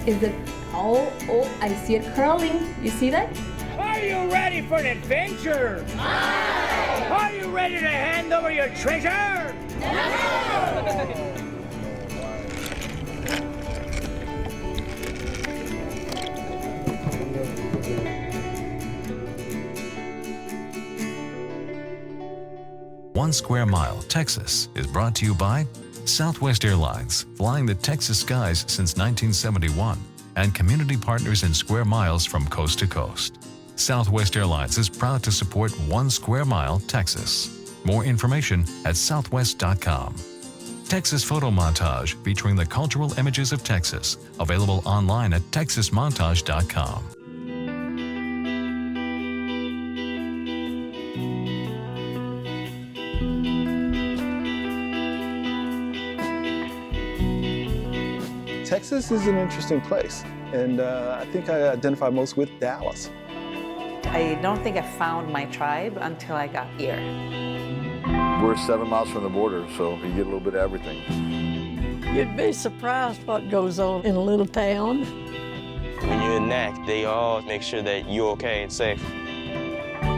Is it, oh, I see it curling. You see that? Are you ready for an adventure? Aye! Are you ready to hand over your treasure? No! One Square Mile, Texas is brought to you by Southwest Airlines, flying the Texas skies since 1971, and community partners in Square Miles from coast to coast. Southwest Airlines is proud to support One Square Mile, Texas. More information at southwest.com. Texas Photo Montage, featuring the cultural images of Texas, available online at texasmontage.com. Texas is an interesting place, and I think I identify most with Dallas. I don't think I found my tribe until I got here. We're 7 miles from the border, so you get a little bit of everything. You'd be surprised what goes on in a little town. When you're in NAC, they all make sure that you're okay and safe.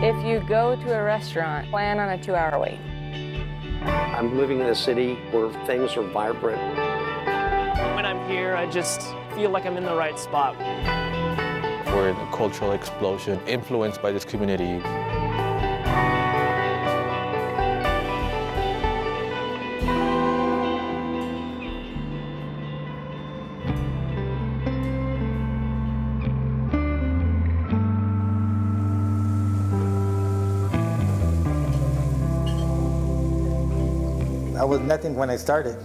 If you go to a restaurant, plan on a 2-hour wait. I'm living in a city where things are vibrant. When I'm here, I just feel like I'm in the right spot. We're in a cultural explosion influenced by this community. I was nothing when I started,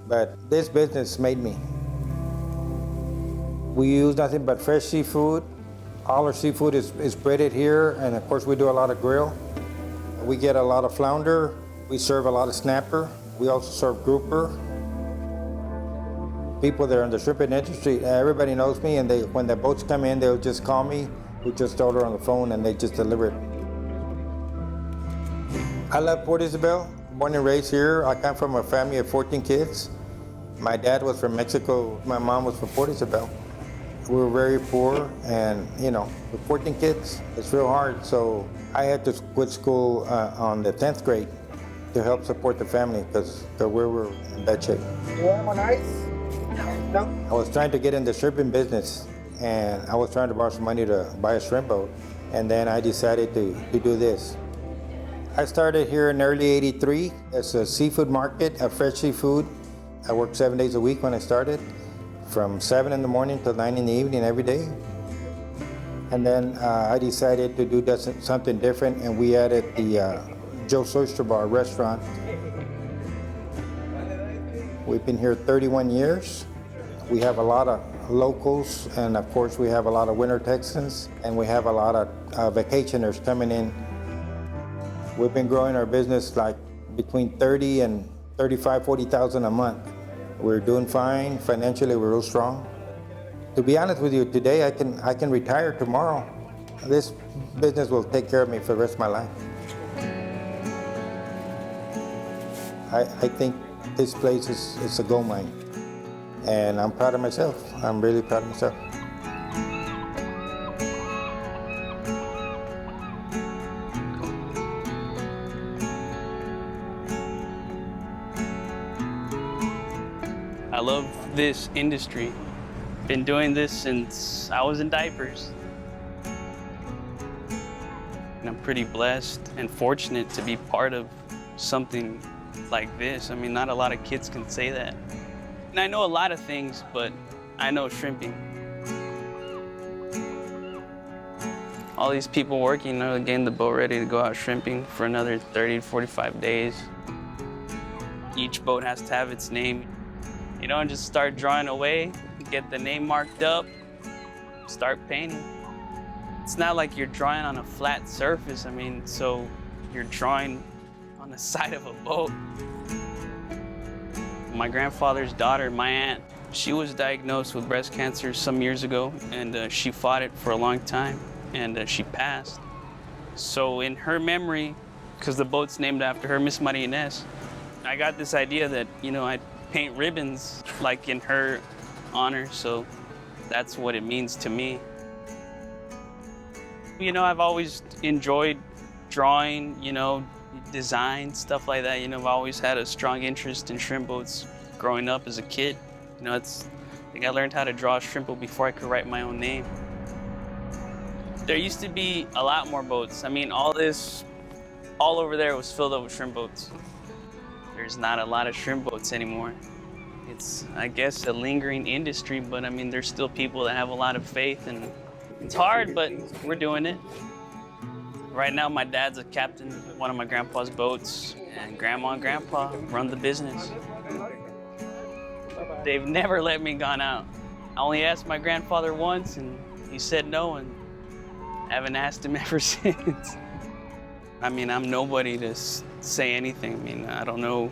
but this business made me. We use nothing but fresh seafood. All our seafood is breaded here, and of course we do a lot of grill. We get a lot of flounder. We serve a lot of snapper. We also serve grouper. People that are in the shrimping industry, everybody knows me, and when the boats come in, they'll just call me. We just order on the phone, and they just deliver it. I love Port Isabel. Born and raised here. I come from a family of 14 kids. My dad was from Mexico. My mom was from Port Isabel. We were very poor, and with 14 kids, it's real hard. So I had to quit school on the 10th grade to help support the family because we were in bad shape. You want one ice? No. I was trying to get in the shrimping business, and I was trying to borrow some money to buy a shrimp boat, and then I decided to do this. I started here in early '83 as a seafood market, a fresh seafood. I worked 7 days a week when I started, from 7 in the morning till 9 in the evening every day. And then I decided to do something different, and we added the Joe's Oyster Bar restaurant. We've been here 31 years. We have a lot of locals, and of course we have a lot of winter Texans, and we have a lot of vacationers coming in. We've been growing our business like between 30 and 35, 40,000 a month. We're doing fine. Financially, we're real strong. To be honest with you, today I can retire tomorrow. This business will take care of me for the rest of my life. I think this place is a gold mine. And I'm proud of myself. I'm really proud of myself. I love this industry. Been doing this since I was in diapers. And I'm pretty blessed and fortunate to be part of something like this. I mean, not a lot of kids can say that. And I know a lot of things, but I know shrimping. All these people working, getting the boat ready to go out shrimping for another 30 to 45 days. Each boat has to have its name. And just start drawing away, get the name marked up, start painting. It's not like you're drawing on a flat surface. So you're drawing on the side of a boat. My grandfather's daughter, my aunt, she was diagnosed with breast cancer some years ago, and she fought it for a long time, and she passed. So in her memory, because the boat's named after her, Miss Maria Inés, I got this idea that, I'd paint ribbons like in her honor. So that's what it means to me. You know, I've always enjoyed drawing, you know, design, stuff like that. You know, I've always had a strong interest in shrimp boats growing up as a kid. You know, I think I learned how to draw a shrimp boat before I could write my own name. There used to be a lot more boats. I mean, all over there was filled up with shrimp boats. There's not a lot of shrimp boats anymore. It's, I guess, a lingering industry, but I mean, there's still people that have a lot of faith, and it's hard, but we're doing it. Right now, my dad's a captain of one of my grandpa's boats, and grandma and grandpa run the business. They've never let me gone out. I only asked my grandfather once, and he said no, and I haven't asked him ever since. I mean, I'm nobody to say anything. I mean, I don't know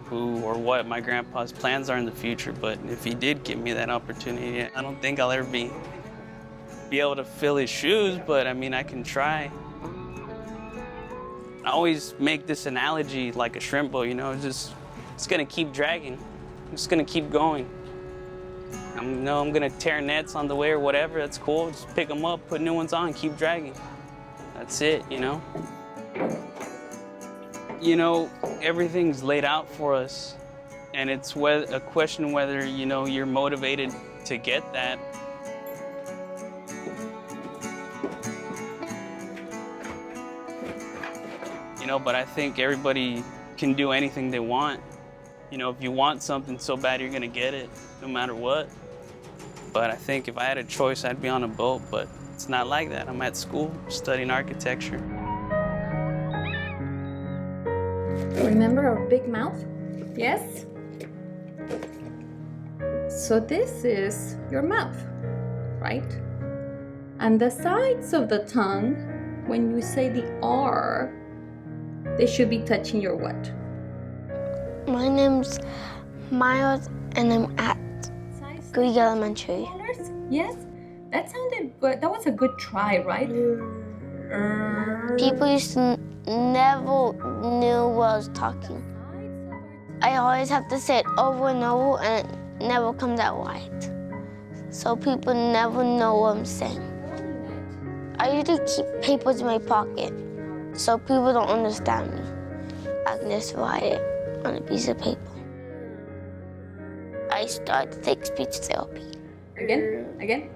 who or what my grandpa's plans are in the future, but if he did give me that opportunity, I don't think I'll ever be able to fill his shoes, but I mean, I can try. I always make this analogy like a shrimp boat, you know, it's gonna keep dragging. It's gonna keep going. I'm gonna tear nets on the way or whatever, that's cool. Just pick them up, put new ones on, keep dragging. That's it, you know? You know, everything's laid out for us, and it's a question whether, you know, you're motivated to get that. You know, but I think everybody can do anything they want. You know, if you want something so bad, you're gonna get it, no matter what. But I think if I had a choice, I'd be on a boat, but it's not like that. I'm at school studying architecture. Remember our big mouth? Yes? So this is your mouth, right? And the sides of the tongue, when you say the R, they should be touching your what? My name's Miles, and I'm at Greek Elementary. Yes? That sounded good. That was a good try, right? People used to never knew what I was talking. I always have to say it over and over, and it never comes out right. So people never know what I'm saying. I usually keep papers in my pocket, so people don't understand me. I can just write it on a piece of paper. I start to take speech therapy. Again?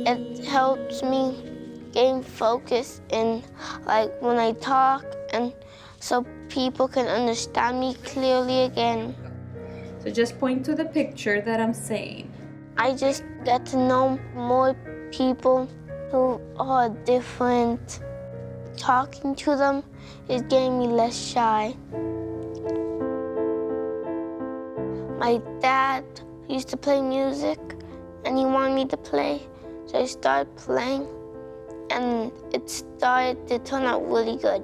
It helps me gain focus in, like, when I talk, and so people can understand me clearly again. So just point to the picture that I'm saying. I just get to know more people who are different. Talking to them is getting me less shy. My dad used to play music, and he wanted me to play, so I started playing, and it started to turn out really good.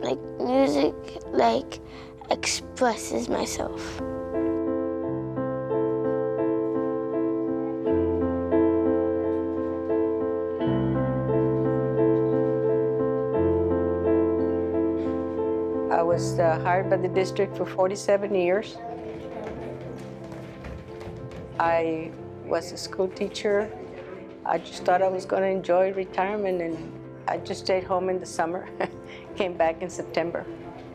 Like, music, like, expresses myself. I was hired by the district for 47 years. I was a school teacher. I just thought I was going to enjoy retirement, and I just stayed home in the summer, came back in September,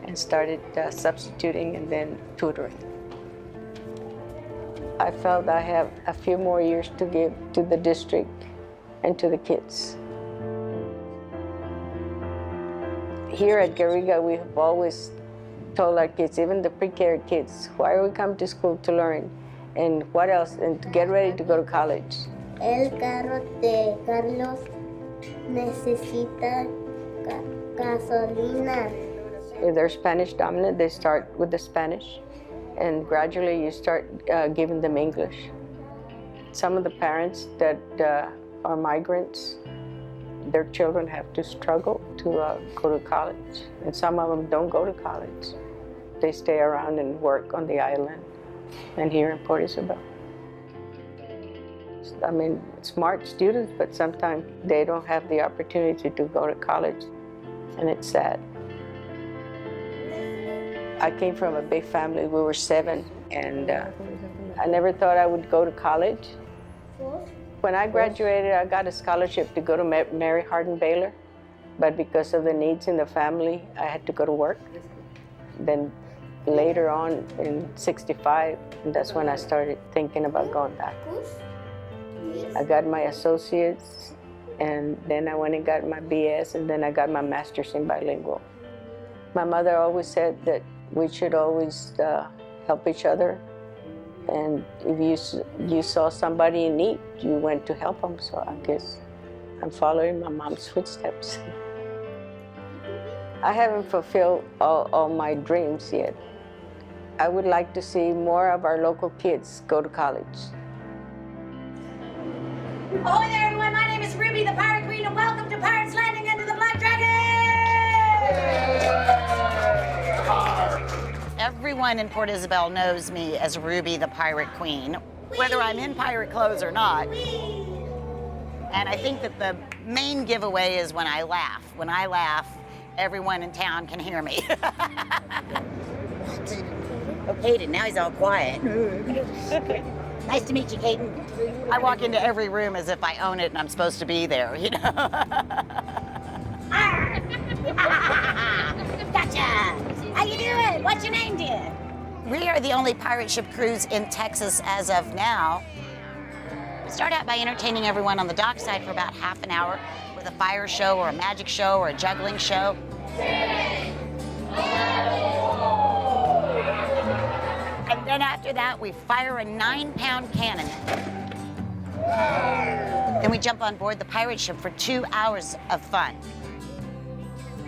and started substituting and then tutoring. I felt I have a few more years to give to the district and to the kids. Here at Garriga, we have always told our kids, even the pre-K kids, why are we coming to school to learn? And what else? And to get ready to go to college. El carro de Carlos necesita gasolina. If they're Spanish dominant, they start with the Spanish, and gradually you start giving them English. Some of the parents that are migrants, their children have to struggle to go to college, and some of them don't go to college. They stay around and work on the island and here in Port Isabel. I mean, smart students, but sometimes they don't have the opportunity to go to college, and it's sad. I came from a big family. We were 7, and I never thought I would go to college. When I graduated, I got a scholarship to go to Mary Hardin Baylor, but because of the needs in the family, I had to go to work. Then later on in '65, that's when I started thinking about going back. I got my associates, and then I went and got my BS, and then I got my master's in bilingual. My mother always said that we should always help each other, and if you saw somebody in need, you went to help them. So I guess I'm following my mom's footsteps. I haven't fulfilled all my dreams yet. I would like to see more of our local kids go to college. Ahoy there, everyone. My name is Ruby, the Pirate Queen, and welcome to Pirates Landing into the Black Dragon! Everyone in Port Isabel knows me as Ruby, the Pirate Queen, whether I'm in pirate clothes or not. And I think that the main giveaway is when I laugh. When I laugh, everyone in town can hear me. Oh, Caden, now he's all quiet. Nice to meet you, Caden. I walk into every room as if I own it and I'm supposed to be there, you know? Gotcha! How you doing? What's your name, dear? We are the only pirate ship cruise in Texas as of now. We start out by entertaining everyone on the dockside for about half an hour with a fire show or a magic show or a juggling show. And then after that, we fire a 9-pound cannon. Then we jump on board the pirate ship for 2 hours of fun.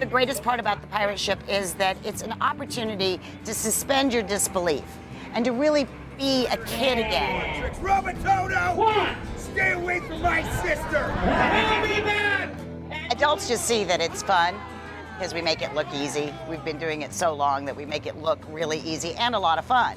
The greatest part about the pirate ship is that it's an opportunity to suspend your disbelief and to really be a kid again. Robototo! What? Stay away from my sister! I'll be back! Adults just see that it's fun because we make it look easy. We've been doing it so long that we make it look really easy and a lot of fun.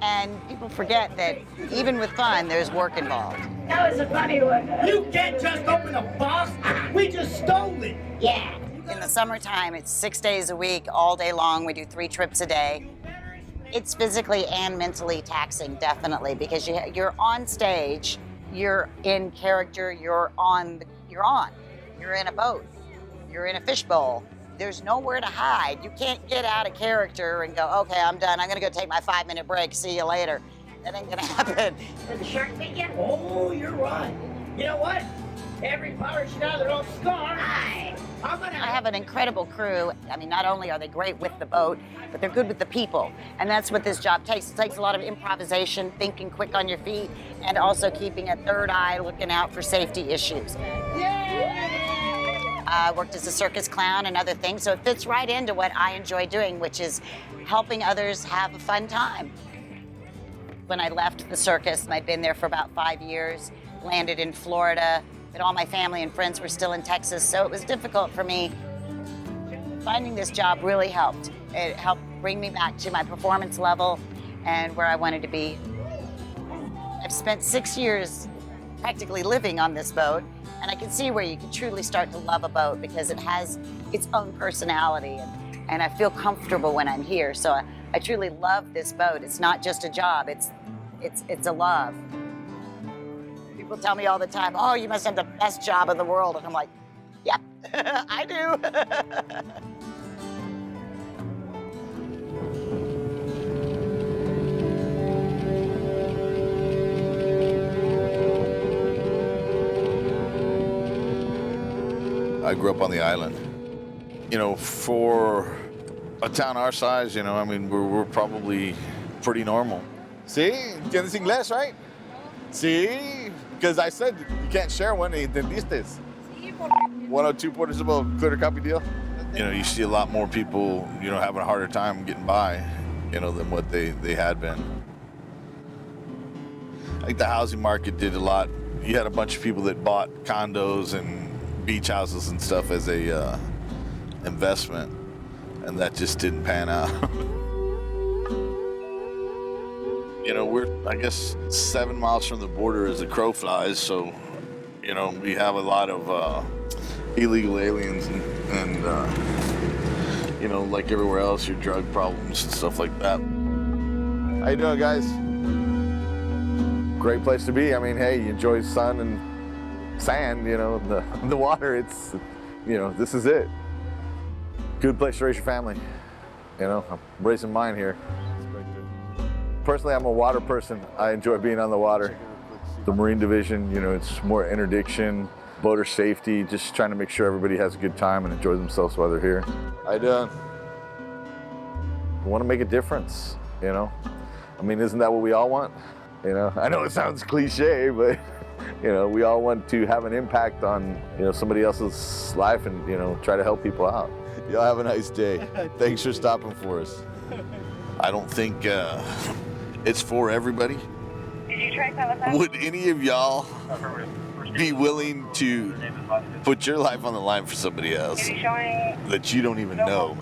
And people forget that even with fun, there's work involved. That was a funny one. You can't just open a box. We just stole it. Yeah. In the summertime, it's 6 days a week, all day long. We do 3 trips a day. It's physically and mentally taxing, definitely, because you're on stage, you're in character, you're in a boat, you're in a fishbowl. There's nowhere to hide. You can't get out of character and go, okay, I'm done. I'm gonna go take my 5-minute break. See you later. That ain't gonna happen. Did the shark bit you? Oh, you're right. You know what? Every pirate should have their own scar. I have an incredible crew. I mean, not only are they great with the boat, but they're good with the people. And that's what this job takes. It takes a lot of improvisation, thinking quick on your feet, and also keeping a third eye looking out for safety issues. I worked as a circus clown and other things, so it fits right into what I enjoy doing, which is helping others have a fun time. When I left the circus, and I'd been there for about 5 years, landed in Florida, but all my family and friends were still in Texas, so it was difficult for me. Finding this job really helped. It helped bring me back to my performance level and where I wanted to be. I've spent 6 years practically living on this boat, and I can see where you can truly start to love a boat because it has its own personality, and I feel comfortable when I'm here. So I truly love this boat. It's not just a job, it's a love. People tell me all the time, oh, you must have the best job in the world. And I'm like, yep, I do. I grew up on the island. You know, for a town our size, you know, I mean, we're probably pretty normal. See, ¿Entiendes inglés, right? See, because I said you can't share one, ¿entendiste? 102 Port Isabel, clear copy deal. You know, you see a lot more people, you know, having a harder time getting by, you know, than what they had been. I think the housing market did a lot. You had a bunch of people that bought condos and beach houses and stuff as a investment, and that just didn't pan out. You know, we're, I guess, 7 miles from the border as the crow flies, so, you know, we have a lot of illegal aliens and you know, like everywhere else, your drug problems and stuff like that. How you doing, guys? Great place to be. I mean, hey, you enjoy sun and sand, you know, the water. It's, you know, this is it. Good place to raise your family. You know, I'm raising mine here. Personally, I'm a water person. I enjoy being on the water. The Marine Division, you know, it's more interdiction, boater safety, just trying to make sure everybody has a good time and enjoy themselves while they're here. How you doing? I want to make a difference, you know? I mean, isn't that what we all want? You know, I know it sounds cliche, but you know, we all want to have an impact on, you know, somebody else's life and, you know, try to help people out. Y'all have a nice day. Thanks for stopping for us. I don't think it's for everybody. Did you try some of that? Would any of y'all be willing to put your life on the line for somebody else that you don't even know?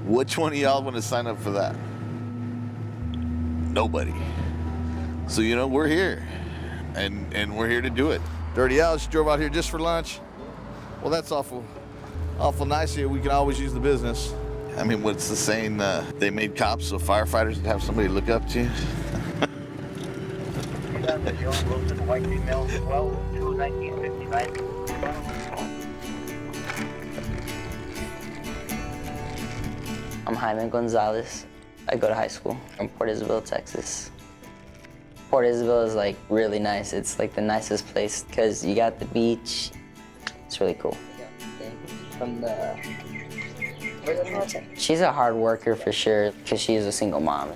Which one of y'all want to sign up for that? Nobody. So, you know, we're here, and we're here to do it. Dirty Alice drove out here just for lunch. Well, that's awful nice here. We can always use the business. I mean, what's the saying? They made cops so firefighters could have somebody look up to you. White female 12/2/1959. I'm Jaime Gonzalez. I go to high school in Port Isabel, Texas. Port Isabel is like really nice. It's like the nicest place because you got the beach. It's really cool. She's a hard worker for sure because she's a single mom.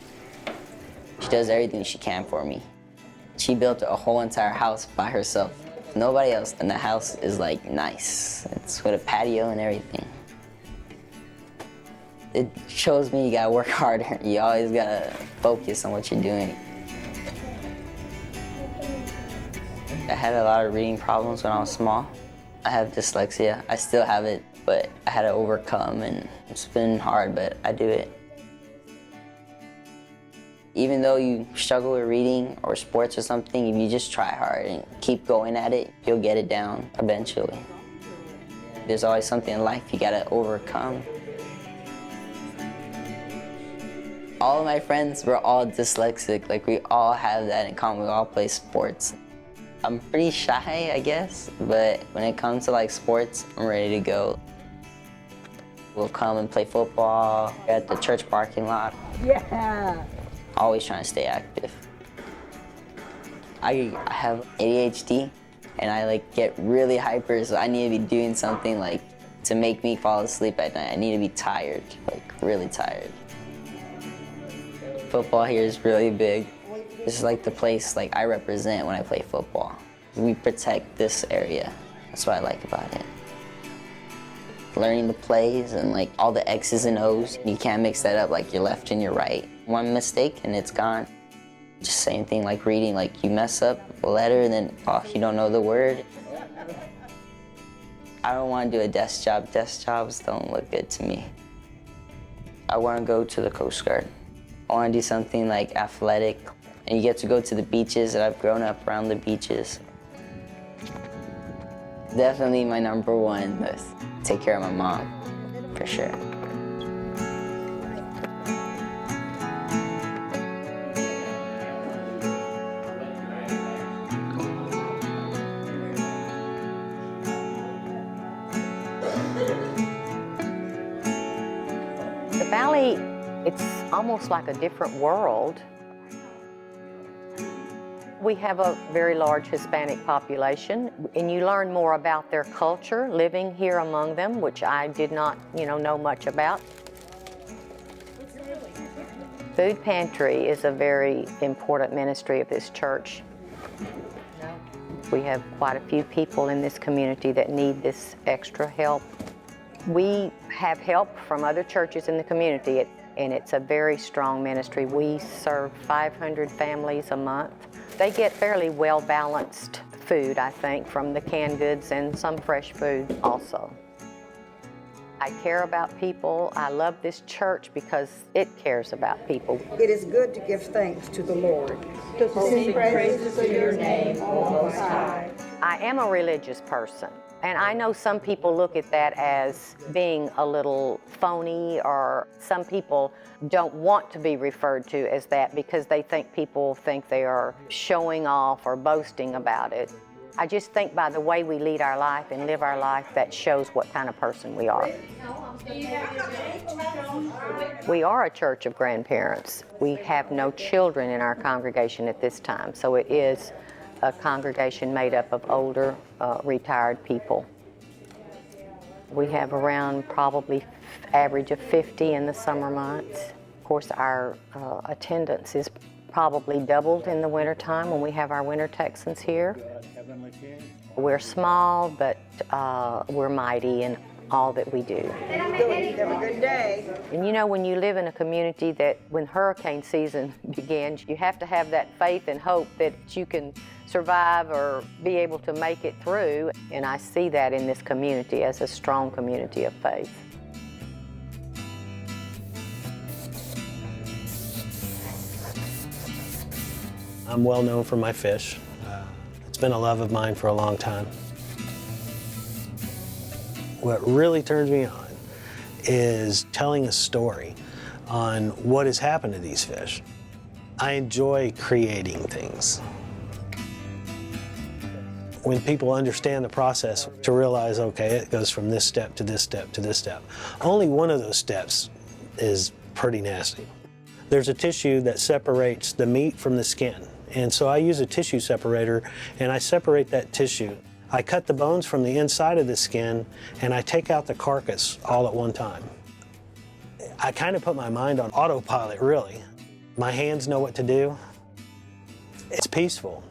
She does everything she can for me. She built a whole entire house by herself. Nobody else in the house is like nice. It's with a patio and everything. It shows me you gotta work harder. You always gotta focus on what you're doing. I had a lot of reading problems when I was small. I have dyslexia. I still have it, but I had to overcome, and it's been hard, but I do it. Even though you struggle with reading or sports or something, if you just try hard and keep going at it, you'll get it down eventually. There's always something in life you gotta overcome. All of my friends were all dyslexic. Like, we all have that in common. We all play sports. I'm pretty shy, I guess, but when it comes to like sports, I'm ready to go. We'll come and play football at the church parking lot. Yeah. Always trying to stay active. I have ADHD, and I like get really hyper, so I need to be doing something like to make me fall asleep at night. I need to be tired, like really tired. Football here is really big. This is like the place like I represent when I play football. We protect this area. That's what I like about it. Learning the plays and like all the X's and O's. You can't mix that up like your left and your right. One mistake and it's gone. Just same thing like reading, like you mess up a letter and then you don't know the word. I don't want to do a desk job. Desk jobs don't look good to me. I want to go to the Coast Guard. I want to do something like athletic. And you get to go to the beaches, and I've grown up around the beaches. Definitely my number one is take care of my mom, for sure. The valley, it's almost like a different world. We have a very large Hispanic population, and you learn more about their culture living here among them, which I did not, know much about. Food pantry is a very important ministry of this church. We have quite a few people in this community that need this extra help. We have help from other churches in the community, and it's a very strong ministry. We serve 500 families a month. They get fairly well-balanced food, I think, from the canned goods and some fresh food also. I care about people. I love this church because it cares about people. It is good to give thanks to the Lord, to sing praises to your name, O Most High. I am a religious person. And I know some people look at that as being a little phony, or some people don't want to be referred to as that because they think people think they are showing off or boasting about it. I just think by the way we lead our life and live our life, that shows what kind of person we are. We are a church of grandparents. We have no children in our congregation at this time, so it is a congregation made up of older, retired people. We have around probably average of 50 in the summer months. Of course, our attendance is probably doubled in the wintertime when we have our winter Texans here. We're small, but we're mighty in all that we do. Have a good day. And you know, when you live in a community that when hurricane season begins, you have to have that faith and hope that you can survive or be able to make it through. And I see that in this community as a strong community of faith. I'm well known for my fish. It's been a love of mine for a long time. What really turns me on is telling a story on what has happened to these fish. I enjoy creating things. When people understand the process, to realize, okay, it goes from this step to this step to this step. Only one of those steps is pretty nasty. There's a tissue that separates the meat from the skin. And so I use a tissue separator and I separate that tissue. I cut the bones from the inside of the skin and I take out the carcass all at one time. I kind of put my mind on autopilot, really. My hands know what to do. It's peaceful.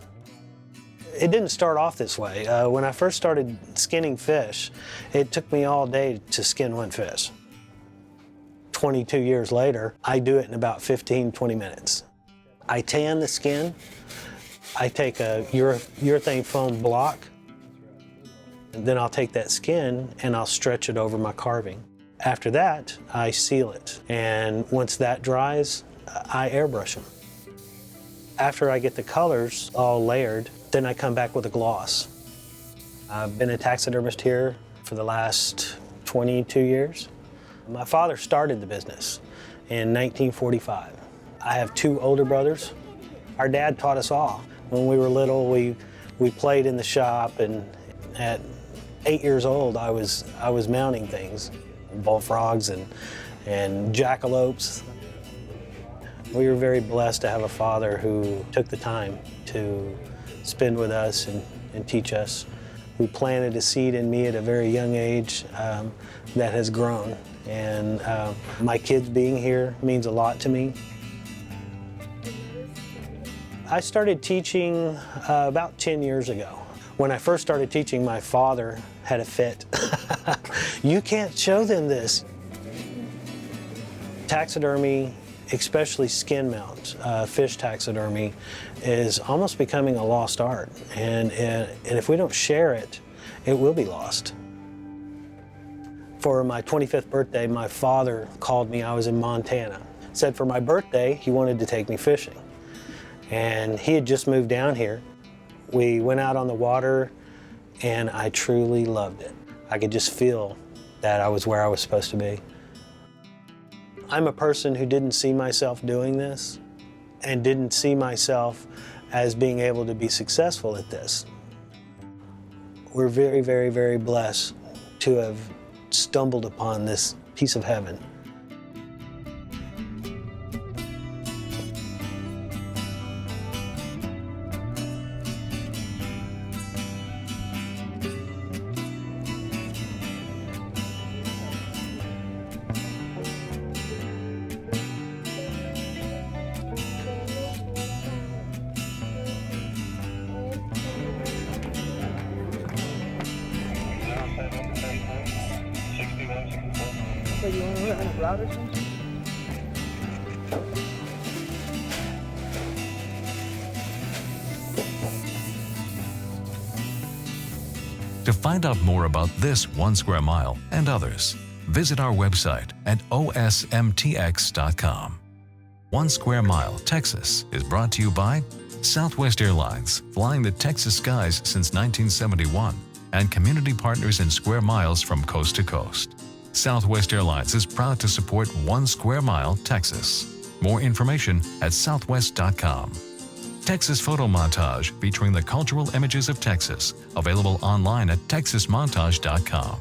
It didn't start off this way. When I first started skinning fish, it took me all day to skin one fish. 22 years later, I do it in about 15, 20 minutes. I tan the skin. I take a urethane foam block, and then I'll take that skin and I'll stretch it over my carving. After that, I seal it. And once that dries, I airbrush them. After I get the colors all layered, then I come back with a gloss. I've been a taxidermist here for the last 22 years. My father started the business in 1945. I have two older brothers. Our dad taught us all. When we were little, we played in the shop, and at 8 years old, I was mounting things, bullfrogs and jackalopes. We were very blessed to have a father who took the time to spend with us and teach us, who planted a seed in me at a very young age that has grown. And my kids being here means a lot to me. I started teaching about 10 years ago. When I first started teaching, my father had a fit. You can't show them this. Taxidermy, especially skin mount, fish taxidermy, is almost becoming a lost art. And if we don't share it, it will be lost. For my 25th birthday, my father called me. I was in Montana. Said for my birthday, he wanted to take me fishing. And he had just moved down here. We went out on the water, and I truly loved it. I could just feel that I was where I was supposed to be. I'm a person who didn't see myself doing this and didn't see myself as being able to be successful at this. We're very, very, very blessed to have stumbled upon this piece of heaven. So you want to learn a route or something? To find out more about this 1 square mile and others, visit our website at osmtx.com. 1 Square Mile, Texas is brought to you by Southwest Airlines, flying the Texas skies since 1971, and community partners in square miles from coast to coast. Southwest Airlines is proud to support 1 Square Mile, Texas. More information at southwest.com. Texas Photo Montage featuring the cultural images of Texas, available online at texasmontage.com.